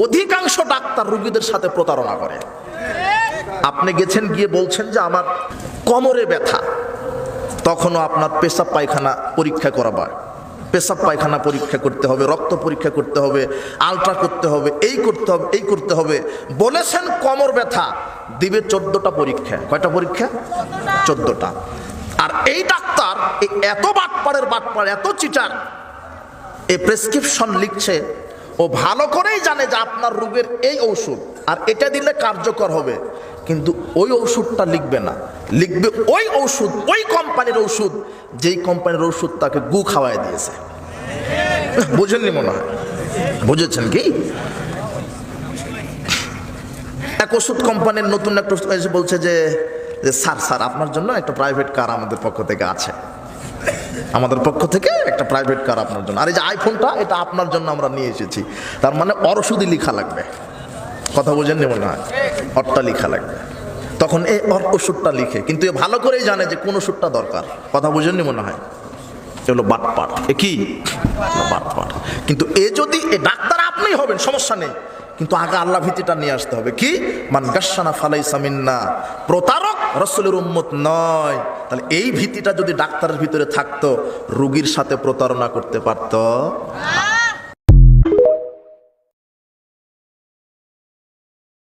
অধিকাংশ ডাক্তার রোগীদের সাথে প্রতারণা করে। আপনি গেছেন, গিয়ে বলছেন যে আমার কোমরে ব্যথা, তখনও আপনার পেশাব পায়খানা পরীক্ষা করাবার, পেশাব পায়খানা পরীক্ষা করতে হবে, রক্ত পরীক্ষা করতে হবে, আলট্রা করতে হবে, এই করতে হবে, এই করতে হবে। বলেছেন কোমর ব্যথা, দিবে 14টা পরীক্ষা। কয়টা পরীক্ষা? 14টা। আর এই ডাক্তার এত বাটপাড়, এত চিটার, এই প্রেসক্রিপশন লিখছে, ও ভালো করেই জানে যে আপনার রোগের এই ঔষধ আর এটা দিলে কার্যকর হবে, কিন্তু ওই ওষুধটা লিখবে না, লিখবে ওই ওষুধ, ওই কোম্পানির ওষুধ যেই কোম্পানির ওষুধ তাকে গু খাওয়ায় দিয়েছে। বুঝেননি মনে হয়? বুঝেছেন কি? এক ওষুধ কোম্পানির নতুন একটা ওষুধ এসে বলছে যে স্যার আপনার জন্য একটা প্রাইভেট কার আমাদের পক্ষ থেকে আছে, আমাদের পক্ষ থেকে একটা প্রাইভেট কার আপনার জন্য, আর এই যে আইফোনটা এটা আপনার জন্য আমরা নিয়ে এসেছি। তার মানে ওর ওষুধই লেখা লাগবে। কথা বোঝেননি মনে হয়? ওরটা লেখা লাগবে। তখন এই ওর ওষুধটা লিখে, কিন্তু এ ভালো করেই জানে যে কোন ওষুধটা দরকার। কথা বোঝেননি মনে হয়? এগুলো বাটপাট। এ কি বাটপাট? কিন্তু এ যদি এ ডাক্তার আপনি হবেন, সমস্যা নেই, কিন্তু আগে আল্লাহ ভীতিটা নিয়ে আসতে হবে। কি? মান গাশশানা ফালাইসা মিন্না, প্রতারক রাসূলের উম্মত নয়। তাহলে এই ভীতিটা যদি ডাক্তারের ভিতরে থাকতো, রোগীর সাথে প্রতারণা করতে পারতো না।